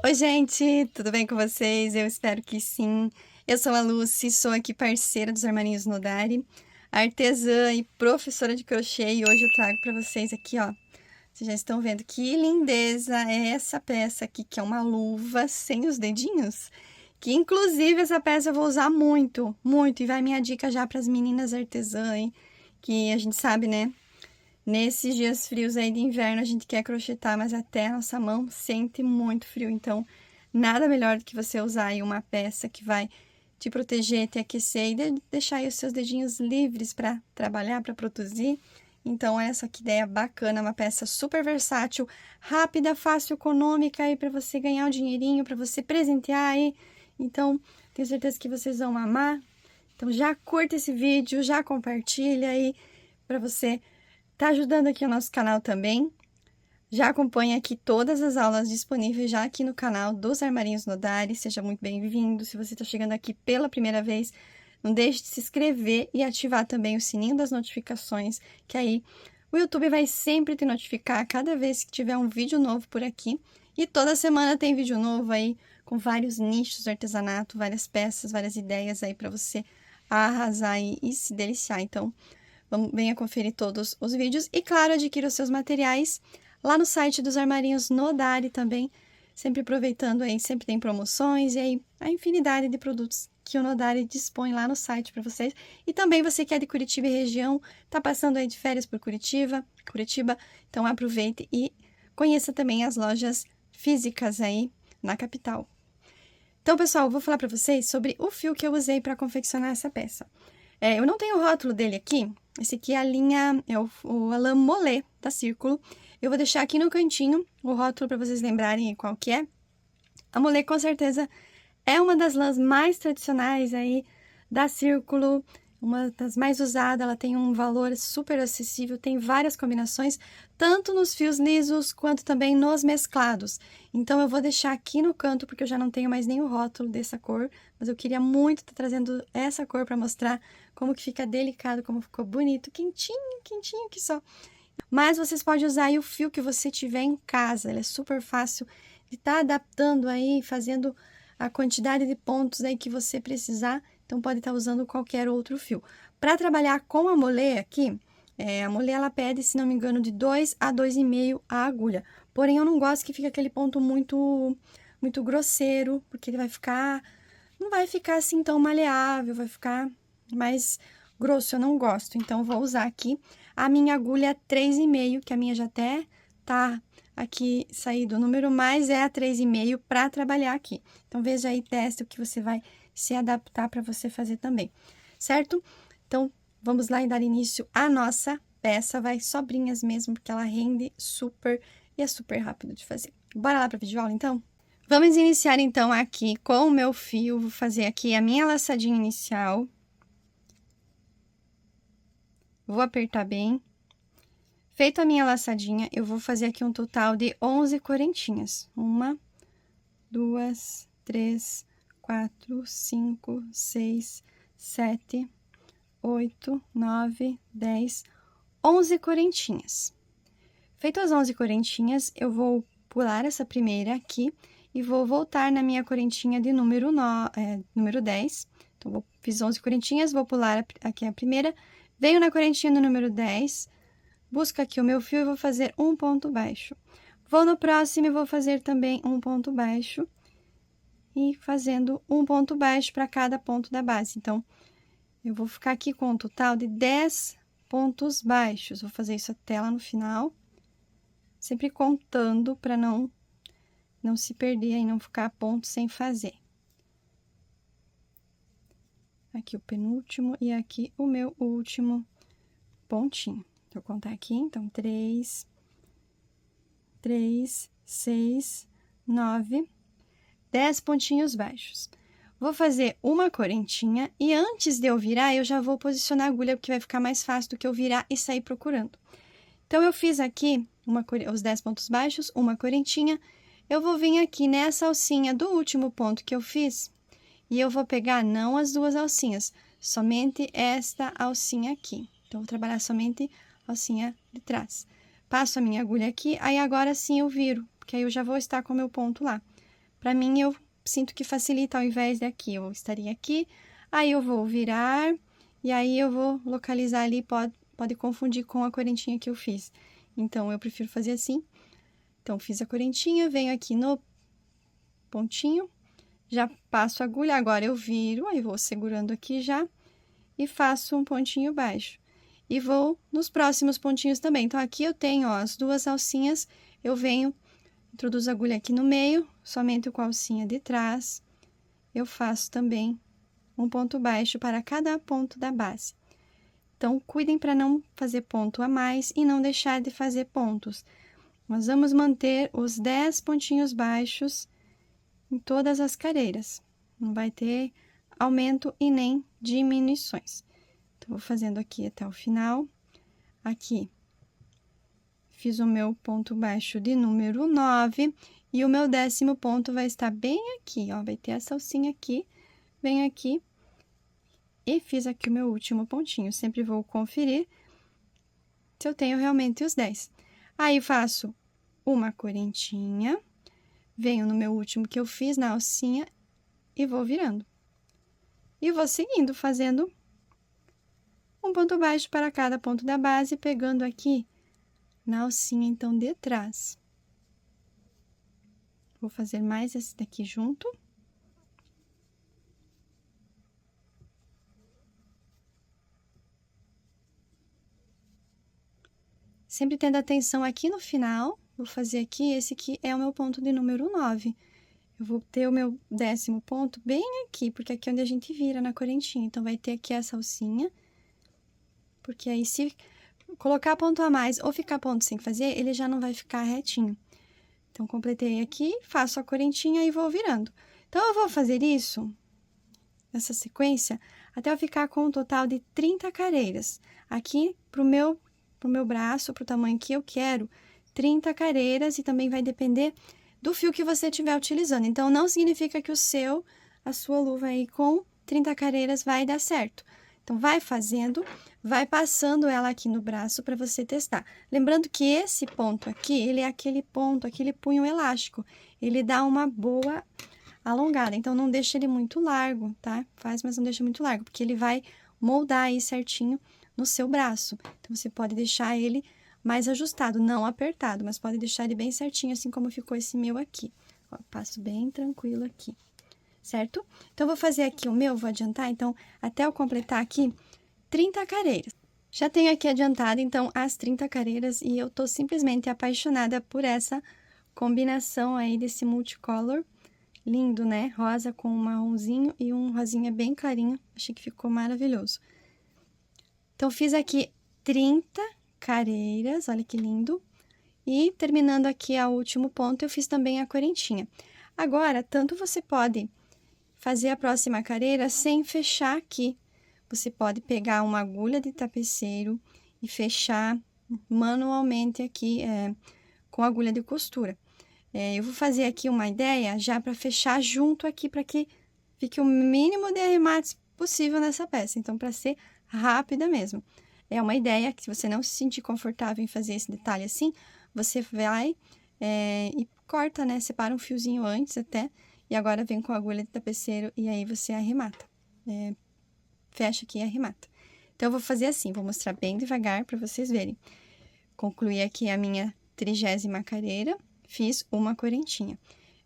Oi, gente, tudo bem com vocês? Eu espero que sim. Eu sou a Lucy, sou aqui parceira dos Armarinhos Nodari, artesã e professora de crochê, e hoje eu trago para vocês aqui, ó. Vocês já estão vendo que lindeza é essa peça aqui, que é uma luva sem os dedinhos, que inclusive essa peça eu vou usar muito, muito, e vai minha dica já para as meninas artesãs, hein? Que a gente sabe, né? Nesses dias frios aí de inverno, a gente quer crochetar, mas até a nossa mão sente muito frio. Então, nada melhor do que você usar aí uma peça que vai te proteger, te aquecer e deixar aí os seus dedinhos livres para trabalhar, para produzir. Então, essa que ideia bacana, uma peça super versátil, rápida, fácil, econômica aí para você ganhar um dinheirinho, para você presentear aí. Então, tenho certeza que vocês vão amar. Então, já curta esse vídeo, já compartilha aí para você tá ajudando aqui o nosso canal também. Já acompanha aqui todas as aulas disponíveis já aqui no canal dos Armarinhos Nodari. Seja muito bem-vindo. Se você está chegando aqui pela primeira vez, não deixe de se inscrever e ativar também o sininho das notificações, que aí o YouTube vai sempre te notificar cada vez que tiver um vídeo novo por aqui. E toda semana tem vídeo novo aí, com vários nichos do artesanato, várias peças, várias ideias aí para você arrasar e se deliciar. Então, venha conferir todos os vídeos e, claro, adquira os seus materiais lá no site dos Armarinhos Nodari também, sempre aproveitando aí, sempre tem promoções e aí a infinidade de produtos que o Nodari dispõe lá no site para vocês. E também você que é de Curitiba e região, tá passando aí de férias por Curitiba, então aproveite e conheça também as lojas físicas aí na capital. Então, pessoal, eu vou falar para vocês sobre o fio que eu usei para confeccionar essa peça. Eu não tenho o rótulo dele aqui. Esse aqui é a linha, é o Alain Mollet da Círculo. Eu vou deixar aqui no cantinho o rótulo para vocês lembrarem qual que é. A Mollet, com certeza, é uma das lãs mais tradicionais aí da Círculo, uma das mais usadas. Ela tem um valor super acessível, tem várias combinações, tanto nos fios lisos quanto também nos mesclados. Então, eu vou deixar aqui no canto, porque eu já não tenho mais nenhum rótulo dessa cor, mas eu queria muito estar trazendo essa cor para mostrar como que fica delicado, como ficou bonito, quentinho, quentinho que só. Mas vocês podem usar aí o fio que você tiver em casa, ele é super fácil de estar adaptando aí, fazendo a quantidade de pontos aí que você precisar, então pode estar usando qualquer outro fio. Para trabalhar com a Mollet aqui, a Mollet ela pede, se não me engano, de 2 a 2,5 a agulha. Porém, eu não gosto que fique aquele ponto muito grosseiro, porque ele vai ficar, não vai ficar assim tão maleável, vai ficar mais grosso, eu não gosto. Então, eu vou usar aqui a minha agulha 3,5, que a minha já até tá aqui saído o número, mas é a 3,5 para trabalhar aqui. Então, veja aí, teste o que você vai se adaptar para você fazer também, certo? Então, vamos lá e dar início à nossa peça. Vai sobrinhas mesmo, porque ela rende super e é super rápido de fazer. Bora lá para a videoaula, então? Vamos iniciar, então, aqui com o meu fio. Vou fazer aqui a minha laçadinha inicial. Vou apertar bem. Feito a minha laçadinha, eu vou fazer aqui um total de 11 correntinhas. 1, 2, 3, 4, 5, 6, 7, 8, 9, 10, 11 correntinhas. Feito as 11 correntinhas, eu vou pular essa primeira aqui e vou voltar na minha correntinha de número 10. Então, fiz 11 correntinhas, vou pular aqui a primeira, venho na correntinha do número 10, busco aqui o meu fio e vou fazer um ponto baixo. Vou no próximo e vou fazer também um ponto baixo e fazendo um ponto baixo para cada ponto da base. Então, eu vou ficar aqui com um total de 10 pontos baixos. Vou fazer isso até lá no final, sempre contando para não se perder e não ficar ponto sem fazer. Aqui o penúltimo e aqui o meu último pontinho. Vou contar aqui, então, 3, 6, 9, 10 pontinhos baixos. Vou fazer uma correntinha e antes de eu virar, eu já vou posicionar a agulha, porque vai ficar mais fácil do que eu virar e sair procurando. Então, eu fiz aqui os 10 pontos baixos, uma correntinha. Eu vou vir aqui nessa alcinha do último ponto que eu fiz e eu vou pegar não as duas alcinhas, somente esta alcinha aqui. Então, vou trabalhar somente a alcinha de trás. Passo a minha agulha aqui, aí agora sim eu viro, porque aí eu já vou estar com o meu ponto lá. Para mim, eu sinto que facilita ao invés daqui. Eu estaria aqui, aí eu vou virar, e aí eu vou localizar ali, pode confundir com a correntinha que eu fiz. Então, eu prefiro fazer assim. Então, fiz a correntinha, venho aqui no pontinho, já passo a agulha, agora eu viro, aí vou segurando aqui já, e faço um pontinho baixo. E vou nos próximos pontinhos também. Então, aqui eu tenho, ó, as duas alcinhas, eu venho, introduzo a agulha aqui no meio, somente com a alcinha de trás, eu faço também um ponto baixo para cada ponto da base. Então, cuidem para não fazer ponto a mais e não deixar de fazer pontos. Nós vamos manter os 10 pontinhos baixos em todas as careiras. Não vai ter aumento e nem diminuições. Então, vou fazendo aqui até o final. Aqui, fiz o meu ponto baixo de número 9 e o meu 10º ponto vai estar bem aqui, ó. Vai ter essa alcinha aqui, bem aqui. E fiz aqui o meu último pontinho. Sempre vou conferir se eu tenho realmente os 10. Aí, faço uma correntinha, venho no meu último que eu fiz na alcinha e vou virando. E vou seguindo, fazendo um ponto baixo para cada ponto da base, pegando aqui na alcinha, então, de trás. Vou fazer mais esse daqui junto. Sempre tendo atenção aqui no final, vou fazer aqui, esse aqui é o meu ponto de número 9. Eu vou ter o meu 10º ponto bem aqui, porque aqui é onde a gente vira na correntinha. Então, vai ter aqui essa alcinha, porque aí se colocar ponto a mais ou ficar ponto sem fazer, ele já não vai ficar retinho. Então, completei aqui, faço a correntinha e vou virando. Então, eu vou fazer isso, essa sequência, até eu ficar com um total de 30 careiras. Aqui, pro meu braço, pro tamanho que eu quero, 30 careiras, e também vai depender do fio que você estiver utilizando. Então, não significa que a sua luva aí com 30 careiras vai dar certo. Então, vai fazendo, vai passando ela aqui no braço para você testar. Lembrando que esse ponto aqui, ele é aquele ponto, aquele punho elástico. Ele dá uma boa alongada, então não deixa ele muito largo, tá? Faz, mas não deixa muito largo, porque ele vai moldar aí certinho no seu braço. Então, você pode deixar ele mais ajustado, não apertado, mas pode deixar ele bem certinho, assim como ficou esse meu aqui. Ó, passo bem tranquilo aqui, certo? Então, vou fazer aqui o meu, vou adiantar, então, até eu completar aqui 30 careiras. Já tenho aqui adiantado, então, as 30 careiras, e eu tô simplesmente apaixonada por essa combinação aí desse multicolor. Lindo, né? Rosa com um marronzinho e um rosinha bem clarinho. Achei que ficou maravilhoso. Então, fiz aqui 30 careiras, olha que lindo. E terminando aqui o último ponto, eu fiz também a correntinha. Agora, tanto você pode fazer a próxima careira sem fechar aqui. Você pode pegar uma agulha de tapeceiro e fechar manualmente aqui com agulha de costura. Eu vou fazer aqui uma ideia já para fechar junto aqui, para que fique o mínimo de arremates possível nessa peça. Então, para ser rápida mesmo. É uma ideia que, se você não se sentir confortável em fazer esse detalhe assim, você vai e corta, né? Separa um fiozinho antes até, e agora vem com a agulha de tapeceiro e aí você arremata. Fecha aqui e arremata. Então, eu vou fazer assim, vou mostrar bem devagar para vocês verem. Concluí aqui a minha 30ª careira, fiz uma correntinha.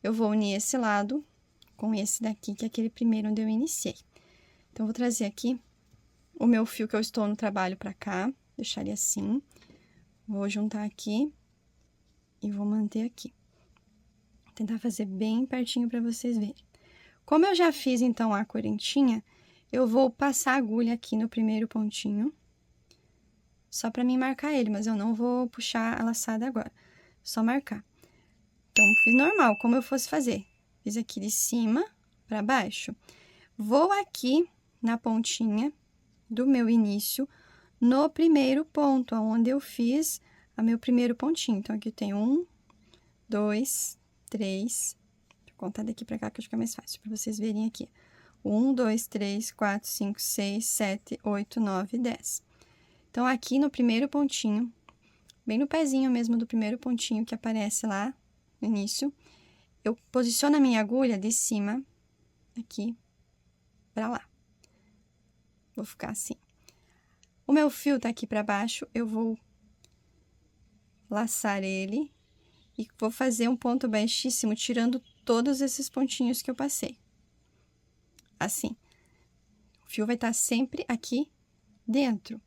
Eu vou unir esse lado com esse daqui, que é aquele primeiro onde eu iniciei. Então, vou trazer aqui o meu fio que eu estou no trabalho para cá, deixar ele assim. Vou juntar aqui e vou manter aqui. Vou tentar fazer bem pertinho para vocês verem. Como eu já fiz, então, a correntinha, eu vou passar a agulha aqui no primeiro pontinho, só para mim marcar ele, mas eu não vou puxar a laçada agora, só marcar. Então, fiz normal, como eu fosse fazer. Fiz aqui de cima para baixo. Vou aqui na pontinha do meu início, no primeiro ponto, onde eu fiz o meu primeiro pontinho. Então, aqui eu tenho 1, 2, 3, vou contar daqui pra cá que acho que é mais fácil, pra vocês verem aqui. 1, 2, 3, 4, 5, 6, 7, 8, 9, 10. Então, aqui no primeiro pontinho, bem no pezinho mesmo do primeiro pontinho que aparece lá no início, eu posiciono a minha agulha de cima, aqui, pra lá. Vou ficar assim. O meu fio tá aqui pra baixo, eu vou laçar ele e vou fazer um ponto baixíssimo, tirando todos esses pontinhos que eu passei. Assim. O fio vai estar sempre aqui dentro.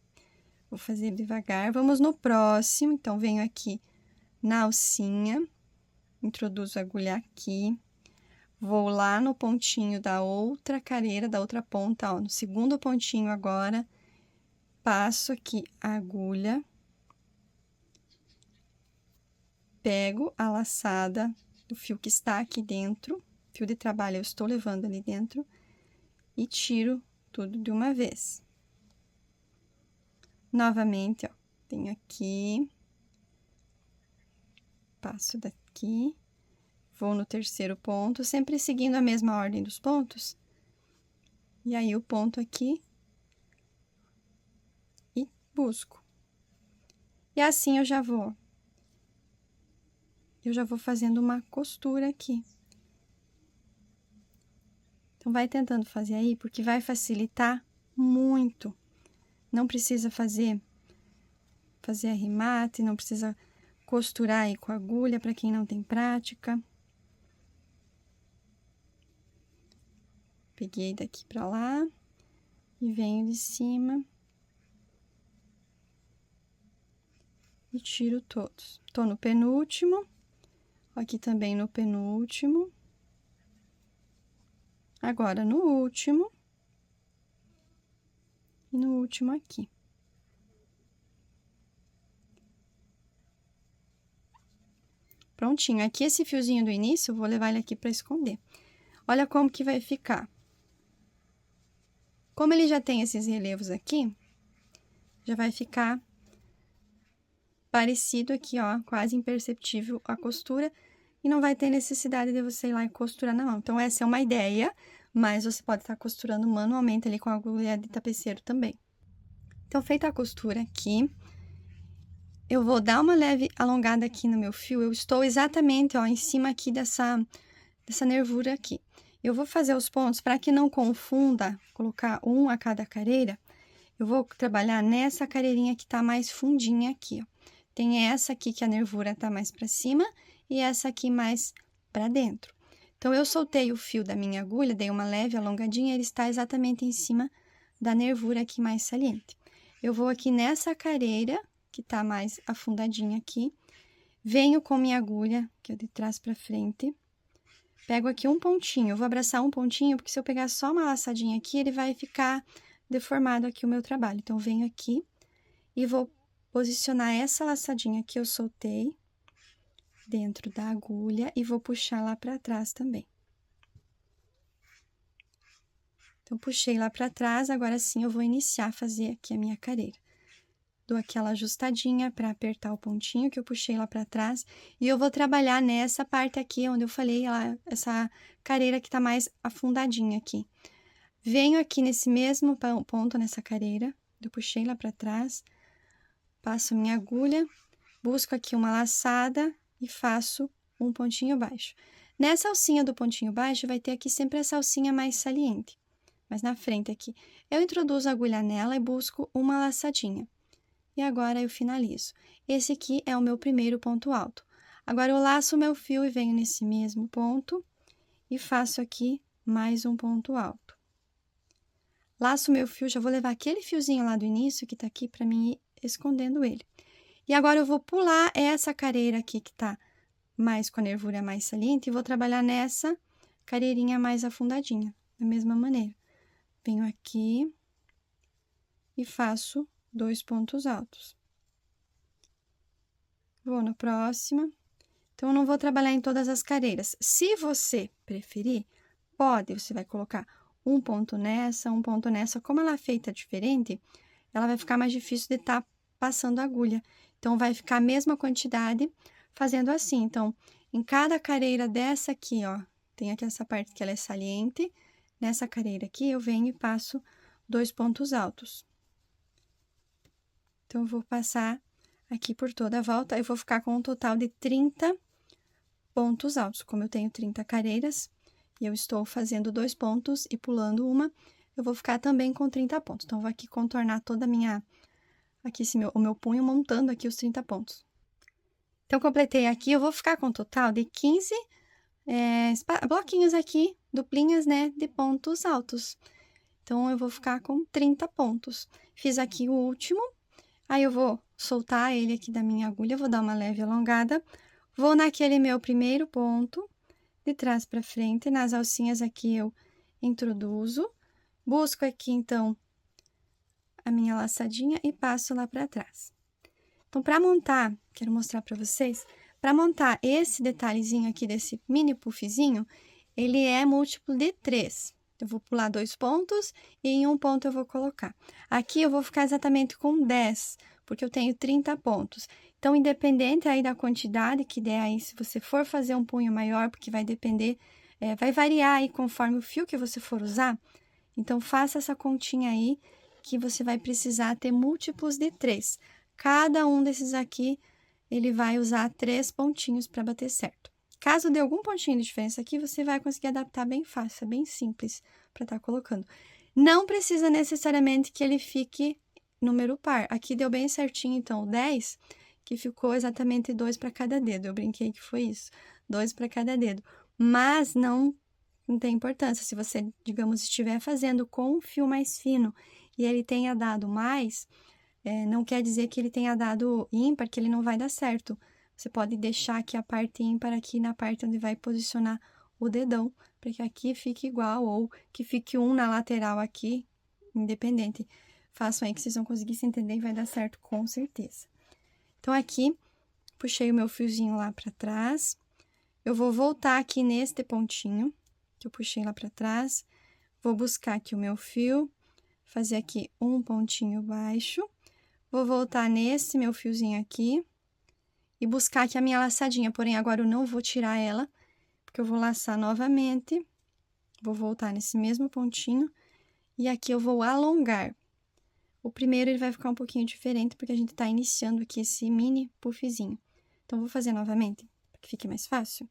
Vou fazer devagar. Vamos no próximo. Então, venho aqui na alcinha, introduzo a agulha aqui, vou lá no pontinho da outra careira, da outra ponta, ó, no segundo pontinho agora, passo aqui a agulha, pego a laçada do fio que está aqui dentro, fio de trabalho eu estou levando ali dentro, e tiro tudo de uma vez. Novamente, ó, tenho aqui, passo daqui, vou no terceiro ponto, sempre seguindo a mesma ordem dos pontos. E aí, o ponto aqui, e busco. E assim eu já vou fazendo uma costura aqui. Então, vai tentando fazer aí, porque vai facilitar muito. Não precisa fazer arremate, não precisa costurar aí com agulha, para quem não tem prática. Peguei daqui pra lá e venho de cima e tiro todos. Tô no penúltimo, aqui também no penúltimo. Agora, no último e no último aqui. Prontinho. Aqui esse fiozinho do início, eu vou levar ele aqui pra esconder. Olha como que vai ficar. Como ele já tem esses relevos aqui, já vai ficar parecido aqui, ó, quase imperceptível a costura, e não vai ter necessidade de você ir lá e costurar na mão. Então, essa é uma ideia, mas você pode estar costurando manualmente ali com a agulha de tapeceiro também. Então, feita a costura aqui, eu vou dar uma leve alongada aqui no meu fio, eu estou exatamente, ó, em cima aqui dessa nervura aqui. Eu vou fazer os pontos para que não confunda, colocar um a cada careira, eu vou trabalhar nessa careirinha que tá mais fundinha aqui, ó. Tem essa aqui que a nervura tá mais para cima e essa aqui mais para dentro. Então, eu soltei o fio da minha agulha, dei uma leve alongadinha, ele está exatamente em cima da nervura aqui mais saliente. Eu vou aqui nessa careira, que tá mais afundadinha aqui, venho com minha agulha, que é de trás para frente, pego aqui um pontinho, eu vou abraçar um pontinho, porque se eu pegar só uma laçadinha aqui, ele vai ficar deformado aqui o meu trabalho. Então, venho aqui e vou posicionar essa laçadinha que eu soltei dentro da agulha e vou puxar lá pra trás também. Então, puxei lá pra trás, agora sim eu vou iniciar a fazer aqui a minha careira. Dou aquela ajustadinha pra apertar o pontinho que eu puxei lá pra trás e eu vou trabalhar nessa parte aqui onde eu falei, essa careira que tá mais afundadinha aqui. Venho aqui nesse mesmo ponto, nessa careira, eu puxei lá pra trás, passo minha agulha, busco aqui uma laçada e faço um pontinho baixo. Nessa alcinha do pontinho baixo, vai ter aqui sempre essa alcinha mais saliente, mas na frente aqui. Eu introduzo a agulha nela e busco uma laçadinha. E agora, eu finalizo. Esse aqui é o meu primeiro ponto alto. Agora, eu laço o meu fio e venho nesse mesmo ponto e faço aqui mais um ponto alto. Laço o meu fio, já vou levar aquele fiozinho lá do início, que tá aqui, pra mim ir escondendo ele. E agora, eu vou pular essa careira aqui, que tá mais com a nervura mais saliente, e vou trabalhar nessa careirinha mais afundadinha, da mesma maneira. Venho aqui e faço 2 pontos altos. Vou na próxima. Então, eu não vou trabalhar em todas as careiras. Se você preferir, você vai colocar um ponto nessa, um ponto nessa. Como ela é feita diferente, ela vai ficar mais difícil de estar passando a agulha. Então, vai ficar a mesma quantidade fazendo assim. Então, em cada careira dessa aqui, ó, tem aqui essa parte que ela é saliente. Nessa careira aqui, eu venho e passo 2 pontos altos. Então, eu vou passar aqui por toda a volta, eu vou ficar com um total de 30 pontos altos. Como eu tenho 30 careiras e eu estou fazendo 2 pontos e pulando uma, eu vou ficar também com 30 pontos. Então, eu vou aqui contornar toda a minha... Aqui o meu punho, montando aqui os 30 pontos. Então, completei aqui, eu vou ficar com um total de 15 bloquinhos aqui, duplinhas, né, de pontos altos. Então, eu vou ficar com 30 pontos. Fiz aqui o último, aí eu vou soltar ele aqui da minha agulha, vou dar uma leve alongada, vou naquele meu primeiro ponto, de trás para frente, nas alcinhas aqui eu introduzo, busco aqui, então, a minha laçadinha e passo lá para trás. Então, para montar, quero mostrar para vocês, para montar esse detalhezinho aqui desse mini puffzinho, ele é múltiplo de 3. Eu vou pular 2 pontos e em um ponto eu vou colocar. Aqui eu vou ficar exatamente com 10, porque eu tenho 30 pontos. Então, independente aí da quantidade que der aí, se você for fazer um punho maior, porque vai depender, vai variar aí conforme o fio que você for usar. Então, faça essa continha aí, que você vai precisar ter múltiplos de 3. Cada um desses aqui, ele vai usar 3 pontinhos para bater certo. Caso dê algum pontinho de diferença aqui, você vai conseguir adaptar bem fácil, é bem simples para estar colocando. Não precisa necessariamente que ele fique número par. Aqui deu bem certinho, então, o 10, que ficou exatamente 2 para cada dedo. Eu brinquei que foi isso, 2 para cada dedo. Mas não tem importância. Se você, digamos, estiver fazendo com um fio mais fino e ele tenha dado mais... não quer dizer que ele tenha dado ímpar, que ele não vai dar certo. Você pode deixar aqui a parte ímpar aqui na parte onde vai posicionar o dedão, para que aqui fique igual, ou que fique um na lateral aqui, independente. Façam aí que vocês vão conseguir se entender e vai dar certo com certeza. Então, aqui, puxei o meu fiozinho lá para trás. Eu vou voltar aqui neste pontinho, que eu puxei lá para trás. Vou buscar aqui o meu fio, fazer aqui um pontinho baixo. Vou voltar nesse meu fiozinho aqui e buscar aqui a minha laçadinha, porém agora eu não vou tirar ela, porque eu vou laçar novamente, vou voltar nesse mesmo pontinho e aqui eu vou alongar. O primeiro ele vai ficar um pouquinho diferente, porque a gente tá iniciando aqui esse mini puffzinho. Então, vou fazer novamente, para que fique mais fácil.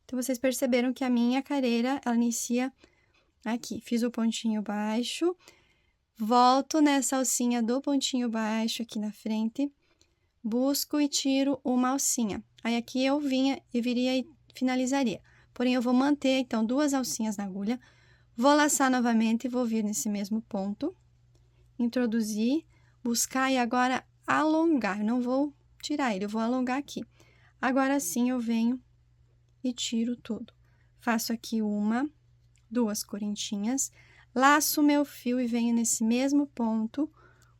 Então, vocês perceberam que a minha careira, ela inicia aqui, fiz o pontinho baixo, volto nessa alcinha do pontinho baixo aqui na frente, busco e tiro uma alcinha. Aí, aqui eu viria e finalizaria. Porém, eu vou manter, então, 2 alcinhas na agulha, vou laçar novamente e vou vir nesse mesmo ponto, introduzir, buscar e agora alongar. Eu não vou tirar ele, eu vou alongar aqui. Agora sim, eu venho e tiro tudo. Faço aqui 1, 2 correntinhas, laço o meu fio e venho nesse mesmo ponto,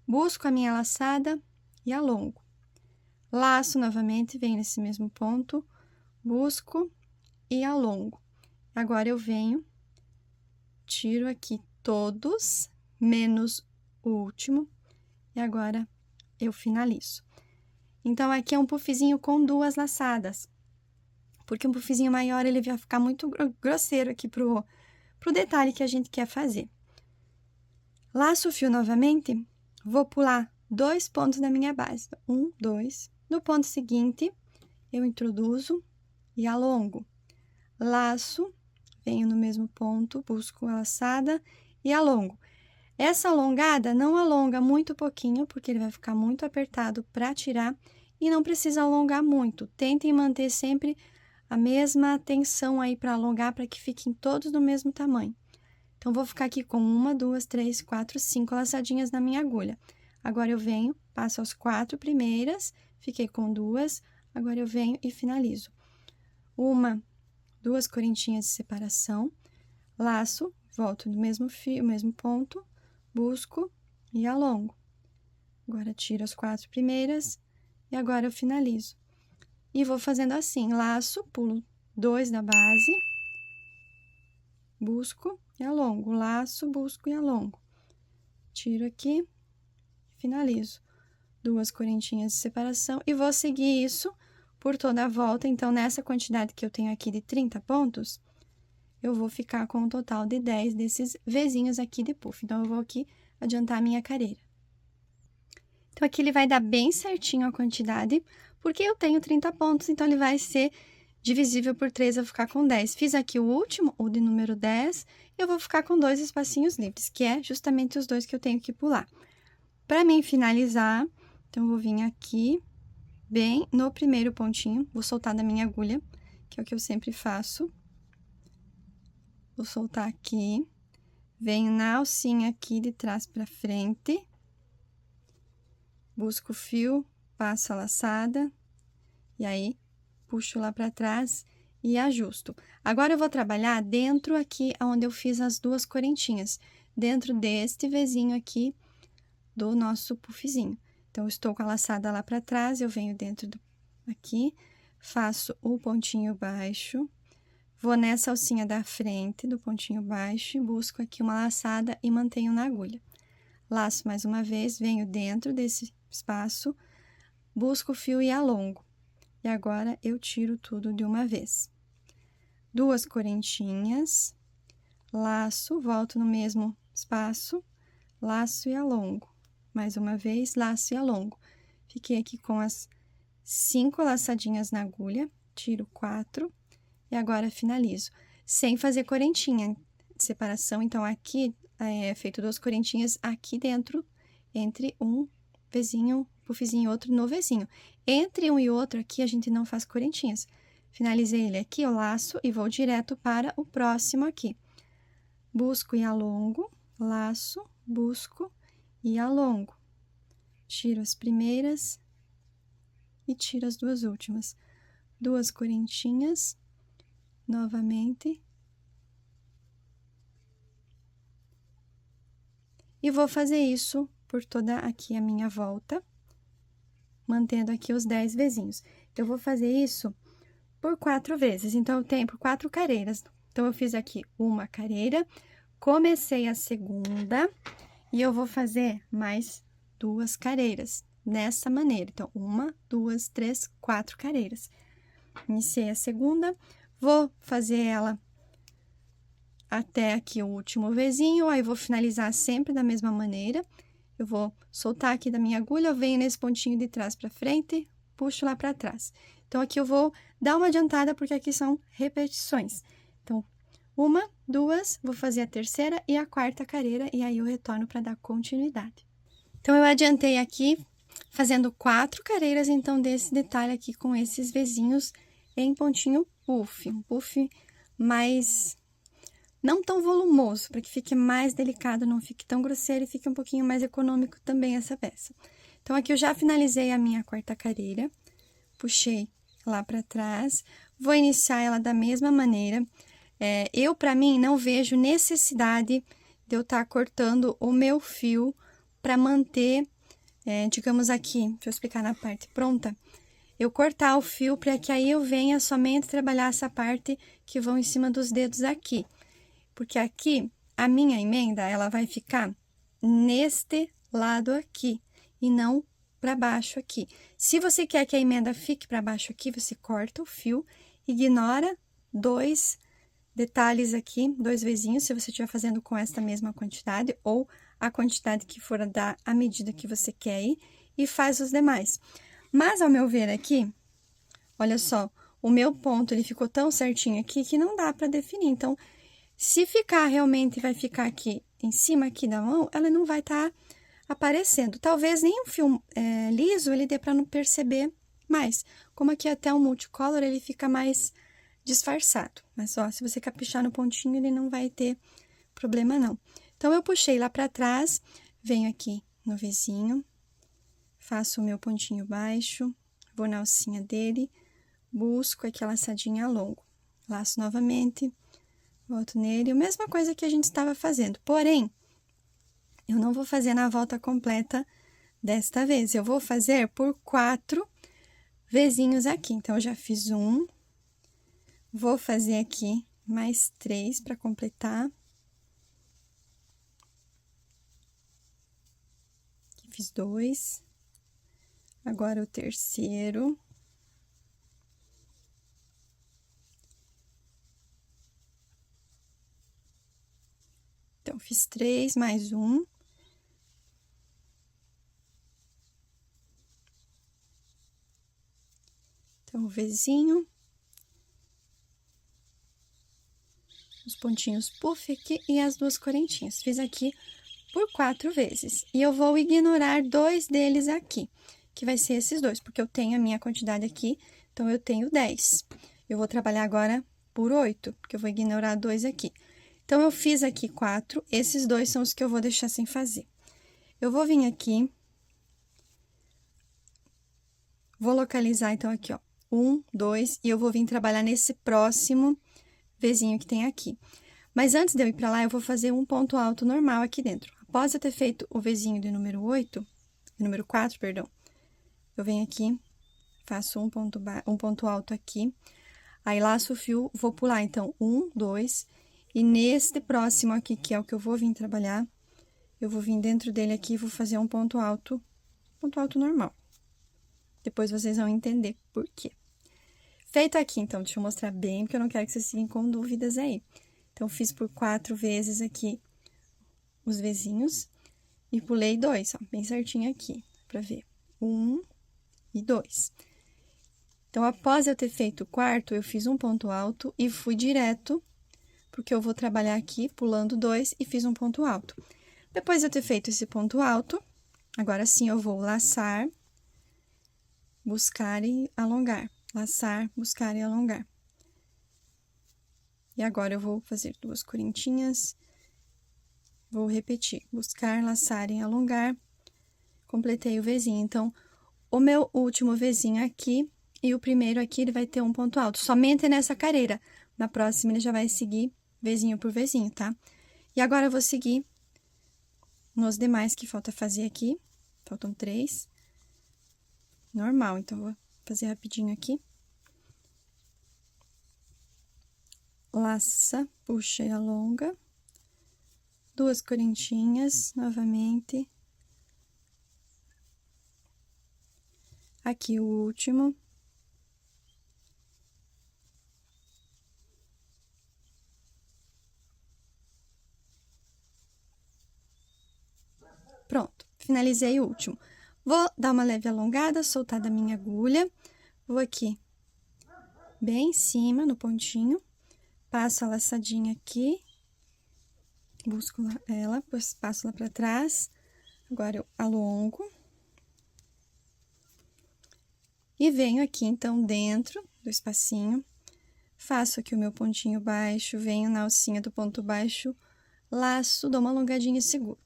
busco a minha laçada e alongo. Laço novamente, venho nesse mesmo ponto, busco e alongo. Agora, eu venho, tiro aqui todos, menos o último, e agora eu finalizo. Então, aqui é um puffzinho com 2 laçadas, porque um puffzinho maior, ele vai ficar muito grosseiro aqui pro detalhe que a gente quer fazer. Laço o fio novamente, vou pular 2 pontos da minha base. 1, 2. No ponto seguinte, eu introduzo e alongo. Laço, venho no mesmo ponto, busco a laçada e alongo. Essa alongada não alonga muito pouquinho, porque ele vai ficar muito apertado para tirar, e não precisa alongar muito. Tentem manter sempre a mesma tensão aí para alongar, para que fiquem todos do mesmo tamanho. Então, vou ficar aqui com 1, 2, 3, 4, 5 laçadinhas na minha agulha. Agora, eu venho, passo as 4 primeiras, fiquei com 2, agora eu venho e finalizo. 1, 2 correntinhas de separação, laço, volto no mesmo fio, mesmo ponto, busco e alongo. Agora, tiro as 4 primeiras e agora eu finalizo. E vou fazendo assim, laço, pulo 2 da base, busco e alongo, laço, busco e alongo. Tiro aqui, finalizo. 2 correntinhas de separação e vou seguir isso por toda a volta. Então, nessa quantidade que eu tenho aqui de 30 pontos, eu vou ficar com um total de 10 desses Vzinhos aqui de puff. Então, eu vou aqui adiantar a minha careira. Então, aqui ele vai dar bem certinho a quantidade, porque eu tenho 30 pontos, então ele vai ser divisível por 3, eu vou ficar com 10. Fiz aqui o último, o de número 10, eu vou ficar com 2 espacinhos livres, que é justamente os 2 que eu tenho que pular. Para mim finalizar, então, eu vou vir aqui, bem no primeiro pontinho, vou soltar da minha agulha, que é o que eu sempre faço. Vou soltar aqui, venho na alcinha aqui de trás para frente, busco o fio, passo a laçada, e aí, puxo lá para trás e ajusto. Agora, eu vou trabalhar dentro aqui, onde eu fiz as 2 correntinhas, dentro deste Vzinho aqui do nosso puffzinho. Então, eu estou com a laçada lá para trás, eu venho dentro aqui, faço o pontinho baixo, vou nessa alcinha da frente do pontinho baixo e busco aqui uma laçada e mantenho na agulha. Laço mais uma vez, venho dentro desse espaço, busco o fio e alongo. E agora, eu tiro tudo de uma vez. 2 correntinhas, laço, volto no mesmo espaço, laço e alongo. Mais uma vez, laço e alongo. Fiquei aqui com as 5 laçadinhas na agulha, tiro 4 e agora finalizo. Sem fazer correntinha de separação, então, aqui é feito 2 correntinhas aqui dentro, entre um Vzinho, puffzinho e outro no Vzinho. Entre um e outro aqui, a gente não faz correntinhas. Finalizei ele aqui, eu laço e vou direto para o próximo aqui. Busco e alongo, laço, busco e alongo. Tiro as primeiras e tiro as 2 últimas. 2 correntinhas, novamente. E vou fazer isso por toda aqui a minha volta, mantendo aqui os 10 Vzinhos. Eu vou fazer isso por 4 vezes, então, eu tenho por 4 carreiras. Então, eu fiz aqui uma carreira, comecei a segunda, e eu vou fazer mais 2 carreiras, nessa maneira. Então, 1, 2, 3, 4 carreiras. Iniciei a segunda, vou fazer ela até aqui o último Vzinho, aí vou finalizar sempre da mesma maneira. Eu vou soltar aqui da minha agulha, eu venho nesse pontinho de trás para frente, puxo lá para trás. Então, aqui eu vou dar uma adiantada, porque aqui são repetições. Então, 1, 2, vou fazer a terceira e a quarta carreira, e aí eu retorno para dar continuidade. Então, eu adiantei aqui, fazendo 4 carreiras, então, desse detalhe aqui com esses Vzinhos em pontinho puff. Um puff mais... não tão volumoso, para que fique mais delicado, não fique tão grosseiro e fique um pouquinho mais econômico também essa peça. Então, aqui eu já finalizei a minha quarta carreira, puxei lá para trás, vou iniciar ela da mesma maneira. Para mim, não vejo necessidade de eu estar cortando o meu fio para manter, digamos aqui, deixa eu explicar na parte pronta, eu cortar o fio para que aí eu venha somente trabalhar essa parte que vão em cima dos dedos aqui. Porque aqui, a minha emenda, ela vai ficar neste lado aqui, e não para baixo aqui. Se você quer que a emenda fique para baixo aqui, você corta o fio, ignora 2 detalhes aqui, 2 Vzinhos, se você estiver fazendo com esta mesma quantidade, ou a quantidade que for a medida que você quer ir, e faz os demais. Mas, ao meu ver aqui, olha só, o meu ponto, ele ficou tão certinho aqui, que não dá para definir. Então, se ficar realmente, vai ficar aqui em cima aqui da mão, ela não vai estar aparecendo. Talvez nem um fio liso, ele dê para não perceber mais. Como aqui até o multicolor, ele fica mais disfarçado. Mas, ó, se você caprichar no pontinho, ele não vai ter problema, não. Então, eu puxei lá para trás, venho aqui no Vzinho, faço o meu pontinho baixo, vou na alcinha dele, busco aqui a laçadinha longo. Laço novamente, volto nele, a mesma coisa que a gente estava fazendo. Porém, eu não vou fazer na volta completa desta vez. Eu vou fazer por 4 Vzinhos aqui. Então, eu já fiz um. Vou fazer aqui mais 3 para completar. Aqui fiz 2. Agora, o terceiro. Então, fiz 3 mais um. Então, o Vzinho, os pontinhos puff aqui e as duas correntinhas. Fiz aqui por 4 vezes. E eu vou ignorar 2 deles aqui, que vai ser esses 2, porque eu tenho a minha quantidade aqui, então eu tenho 10. Eu vou trabalhar agora por 8, porque eu vou ignorar 2 aqui. Então, eu fiz aqui 4, esses 2 são os que eu vou deixar sem fazer. Eu vou vir aqui, vou localizar, então, aqui, ó, 1, 2, e eu vou vir trabalhar nesse próximo Vzinho que tem aqui. Mas antes de eu ir pra lá, eu vou fazer um ponto alto normal aqui dentro. Após eu ter feito o Vzinho de número 8, número 4, perdão, eu venho aqui, faço um ponto alto aqui, aí laço o fio, vou pular, então, 1, 2, e neste próximo aqui, que é o que eu vou vir trabalhar, eu vou vir dentro dele aqui e vou fazer um ponto alto normal. Depois vocês vão entender por quê. Feito aqui, então, deixa eu mostrar bem, porque eu não quero que vocês fiquem com dúvidas aí. Então, fiz por 4 vezes aqui os Vzinhos e pulei 2, ó, bem certinho aqui, pra ver. 1 e 2. Então, após eu ter feito o quarto, eu fiz um ponto alto e fui direto, porque eu vou trabalhar aqui pulando 2 e fiz um ponto alto. Depois de eu ter feito esse ponto alto, agora sim eu vou laçar, buscar e alongar. Laçar, buscar e alongar. E agora eu vou fazer 2 correntinhas, vou repetir, buscar, laçar e alongar, completei o Vzinho. Então, o meu último Vzinho aqui e o primeiro aqui, ele vai ter um ponto alto, somente nessa careira. Na próxima, ele já vai seguir Vzinho por Vzinho, tá? E agora, eu vou seguir nos demais que falta fazer aqui, faltam 3. Normal, então, vou fazer rapidinho aqui. Laça, puxa e alonga. 2 correntinhas, novamente. Aqui o último. Pronto, finalizei o último. Vou dar uma leve alongada, soltar da minha agulha. Vou aqui, bem em cima, no pontinho. Passo a laçadinha aqui. Busco ela, passo lá pra trás. Agora, eu alongo. E venho aqui, então, dentro do espacinho. Faço aqui o meu pontinho baixo, venho na alcinha do ponto baixo, laço, dou uma alongadinha e seguro.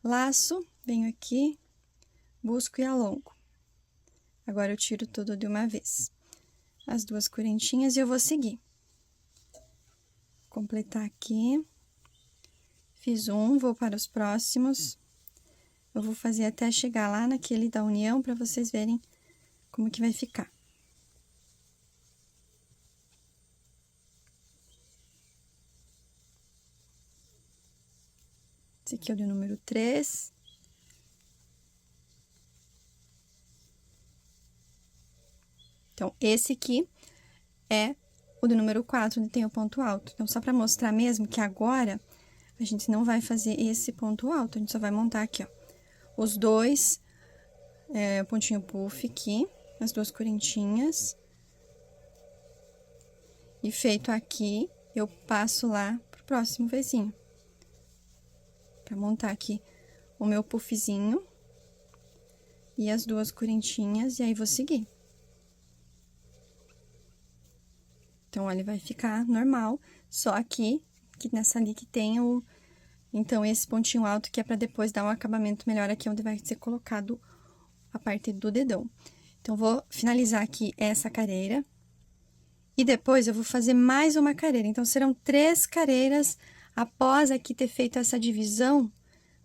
Laço, venho aqui, busco e alongo. Agora, eu tiro tudo de uma vez. As 2 correntinhas e eu vou seguir. Completar aqui. Fiz um, vou para os próximos. Eu vou fazer até chegar lá naquele da união, para vocês verem como que vai ficar. Esse aqui é o de número 3. Então, esse aqui é o do número 4, onde tem o ponto alto. Então, só para mostrar mesmo que agora a gente não vai fazer esse ponto alto, a gente só vai montar aqui, ó. Os 2, pontinho puff aqui, as 2 correntinhas. E feito aqui, eu passo lá pro próximo Vzinho. Pra montar aqui o meu puffzinho. E as 2 correntinhas, e aí vou seguir. Então, olha, vai ficar normal, só aqui, que nessa ali que tem o... Então, esse pontinho alto que é pra depois dar um acabamento melhor aqui, onde vai ser colocado a parte do dedão. Então, vou finalizar aqui essa careira. E depois, eu vou fazer mais uma careira. Então, serão 3 careiras, após aqui ter feito essa divisão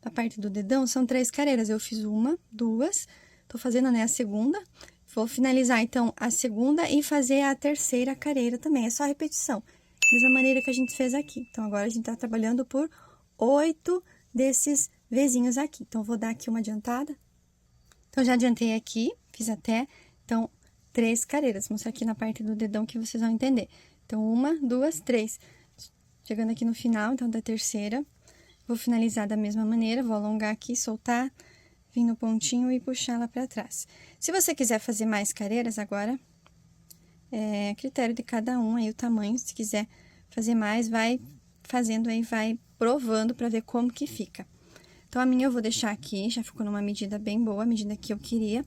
da parte do dedão, são 3 careiras. Eu fiz 1, 2, tô fazendo, né, a segunda. Vou finalizar, então, a segunda e fazer a terceira careira também. É só repetição. Mesma maneira que a gente fez aqui. Então, agora a gente tá trabalhando por 8 desses Vzinhos aqui. Então, vou dar aqui uma adiantada. Então, já adiantei aqui, fiz até, então, 3 careiras. Vou mostrar aqui na parte do dedão que vocês vão entender. Então, 1, 2, 3. Chegando aqui no final, então, da terceira, vou finalizar da mesma maneira, vou alongar aqui, soltar, vir no pontinho e puxar lá pra trás. Se você quiser fazer mais careiras agora, é critério de cada um aí o tamanho. Se quiser fazer mais, vai fazendo aí, vai provando pra ver como que fica. Então, a minha eu vou deixar aqui, já ficou numa medida bem boa, a medida que eu queria.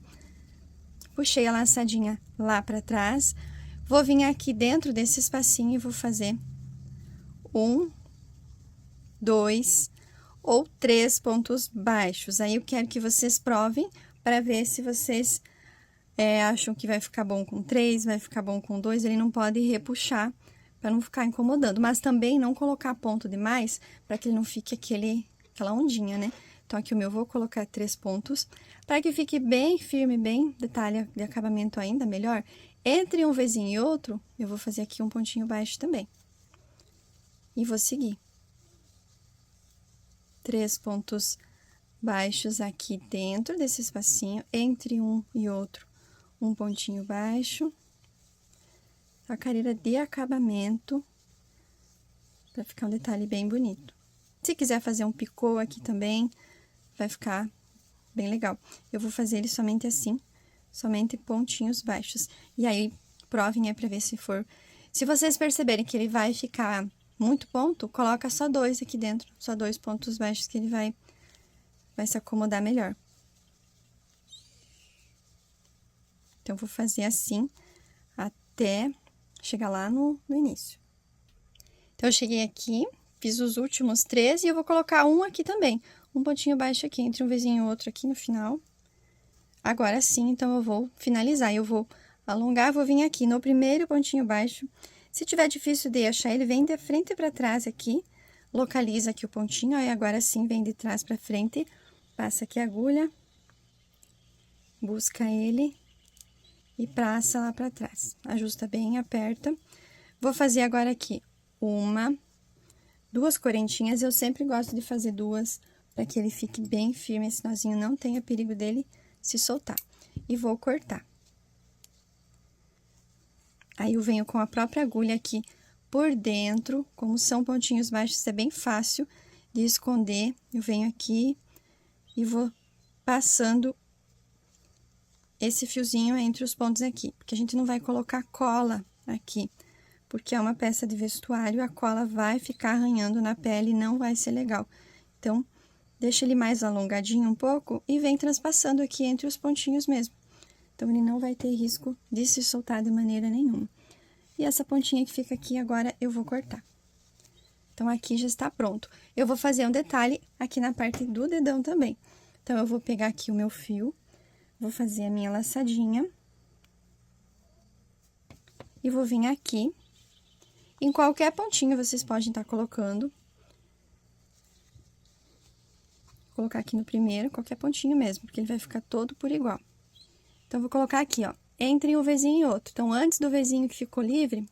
Puxei a laçadinha lá pra trás. Vou vir aqui dentro desse espacinho e vou fazer 1, 2 ou 3 pontos baixos. Aí, eu quero que vocês provem para ver se vocês acham que vai ficar bom com 3, vai ficar bom com 2. Ele não pode repuxar para não ficar incomodando, mas também não colocar ponto demais para que ele não fique aquela ondinha, né? Então, aqui o meu, vou colocar 3 pontos, para que fique bem firme, bem detalhe de acabamento ainda melhor. Entre um vizinho e outro, eu vou fazer aqui um pontinho baixo também. E vou seguir. 3 pontos baixos aqui dentro desse espacinho, entre um e outro, um pontinho baixo. A carreira de acabamento, para ficar um detalhe bem bonito. Se quiser fazer um picô aqui também, vai ficar bem legal. Eu vou fazer ele somente assim, somente pontinhos baixos. E aí, provem aí pra ver se for... Se vocês perceberem que ele vai ficar muito ponto, coloca só 2 aqui dentro, só 2 pontos baixos que ele vai se acomodar melhor. Então, eu vou fazer assim, até chegar lá no início. Então, eu cheguei aqui, fiz os últimos 3 e eu vou colocar um aqui também. Um pontinho baixo aqui, entre um vizinho e outro aqui no final. Agora sim, então, eu vou finalizar. Eu vou alongar, vou vir aqui no primeiro pontinho baixo. Se tiver difícil de achar ele, vem de frente para trás aqui, localiza aqui o pontinho, aí agora sim, vem de trás para frente, passa aqui a agulha, busca ele e passa lá para trás. Ajusta bem, aperta. Vou fazer agora aqui 2 correntinhas, eu sempre gosto de fazer 2, para que ele fique bem firme, esse nozinho não tenha perigo dele se soltar. E vou cortar. Aí, eu venho com a própria agulha aqui por dentro, como são pontinhos baixos, é bem fácil de esconder. Eu venho aqui e vou passando esse fiozinho entre os pontos aqui, porque a gente não vai colocar cola aqui, porque é uma peça de vestuário, a cola vai ficar arranhando na pele e não vai ser legal. Então, deixa ele mais alongadinho um pouco e vem transpassando aqui entre os pontinhos mesmo. Então, ele não vai ter risco de se soltar de maneira nenhuma. E essa pontinha que fica aqui, agora, eu vou cortar. Então, aqui já está pronto. Eu vou fazer um detalhe aqui na parte do dedão também. Então, eu vou pegar aqui o meu fio, vou fazer a minha laçadinha. E vou vir aqui. Em qualquer pontinho, vocês podem estar colocando. Vou colocar aqui no primeiro, qualquer pontinho mesmo, porque ele vai ficar todo por igual. Então, vou colocar aqui, ó, entre um vizinho e outro. Então, antes do vizinho que ficou livre,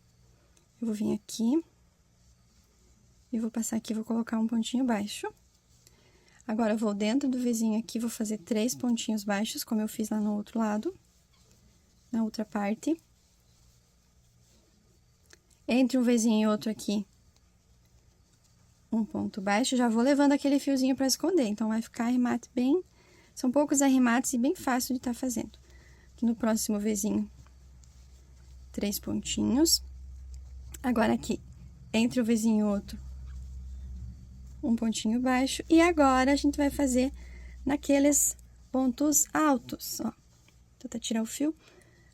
eu vou vir aqui. E vou passar aqui, vou colocar um pontinho baixo. Agora, eu vou dentro do vizinho aqui, vou fazer 3 pontinhos baixos, como eu fiz lá no outro lado. Na outra parte. Entre um vizinho e outro aqui, um ponto baixo. Já vou levando aquele fiozinho pra esconder. Então, vai ficar arremate bem... São poucos arremates e bem fácil de estar fazendo. Aqui no próximo vizinho, 3 pontinhos. Agora, aqui, entre o vizinho e outro, um pontinho baixo. E agora, a gente vai fazer naqueles pontos altos, ó. Vou tentar tirar o fio.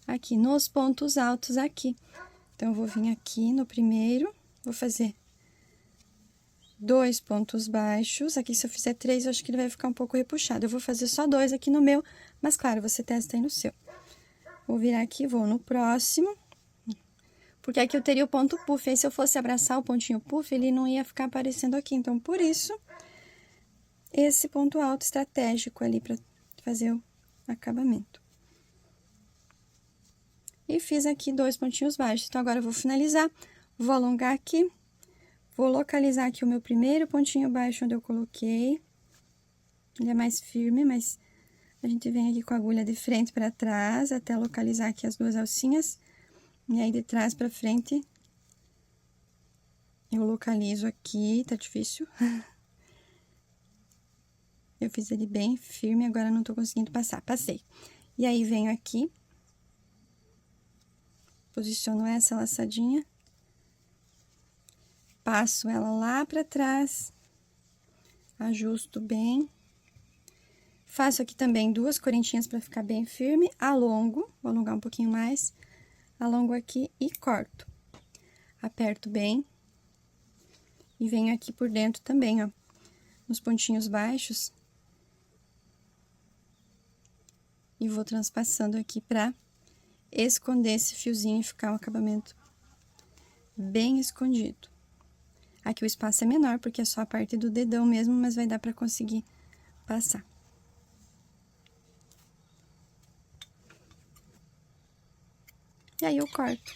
Aqui, nos pontos altos aqui. Então, eu vou vir aqui no primeiro, vou fazer 2 pontos baixos. Aqui, se eu fizer 3, eu acho que ele vai ficar um pouco repuxado. Eu vou fazer só 2 aqui no meu, mas, claro, você testa aí no seu. Vou virar aqui, vou no próximo, porque aqui eu teria o ponto puff. Aí, se eu fosse abraçar o pontinho puff, ele não ia ficar aparecendo aqui. Então, por isso, esse ponto alto estratégico ali pra fazer o acabamento. E fiz aqui 2 pontinhos baixos. Então, agora eu vou finalizar, vou alongar aqui, vou localizar aqui o meu primeiro pontinho baixo onde eu coloquei. Ele é mais firme, mas a gente vem aqui com a agulha de frente para trás, até localizar aqui as 2 alcinhas. E aí, de trás para frente, eu localizo aqui, tá difícil. Eu fiz ele bem firme, agora não tô conseguindo passar, passei. E aí, venho aqui, posiciono essa laçadinha, passo ela lá pra trás, ajusto bem. Faço aqui também 2 correntinhas pra ficar bem firme, alongo, vou alongar um pouquinho mais, alongo aqui e corto. Aperto bem e venho aqui por dentro também, ó, nos pontinhos baixos. E vou transpassando aqui pra esconder esse fiozinho e ficar um acabamento bem escondido. Aqui o espaço é menor, porque é só a parte do dedão mesmo, mas vai dar pra conseguir passar. E aí, eu corto.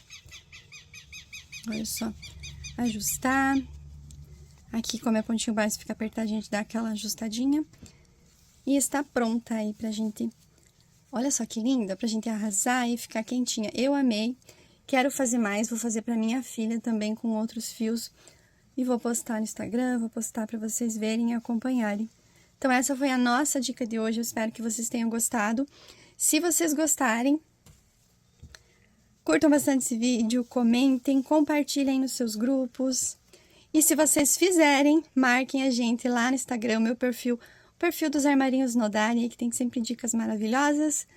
Olha só, ajustar. Aqui, como é pontinho baixo, fica apertadinho, a gente dá aquela ajustadinha. E está pronta aí pra gente... Olha só que linda, pra gente arrasar e ficar quentinha. Eu amei. Quero fazer mais, vou fazer pra minha filha também com outros fios. E vou postar no Instagram, vou postar pra vocês verem e acompanharem. Então, essa foi a nossa dica de hoje. Eu espero que vocês tenham gostado. Se vocês gostarem, curtam bastante esse vídeo, comentem, compartilhem nos seus grupos. E se vocês fizerem, marquem a gente lá no Instagram, meu perfil, o perfil dos Armarinhos Nodari, que tem sempre dicas maravilhosas,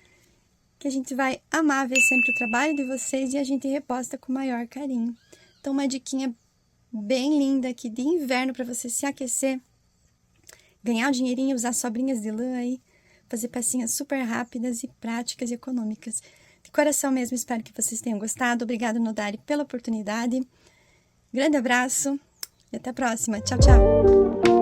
que a gente vai amar ver sempre o trabalho de vocês e a gente reposta com o maior carinho. Então, uma diquinha bem linda aqui de inverno para você se aquecer, ganhar um dinheirinho, usar sobrinhas de lã aí, fazer pecinhas super rápidas e práticas e econômicas. De coração mesmo, espero que vocês tenham gostado. Obrigada, Nodari, pela oportunidade. Grande abraço e até a próxima. Tchau, tchau!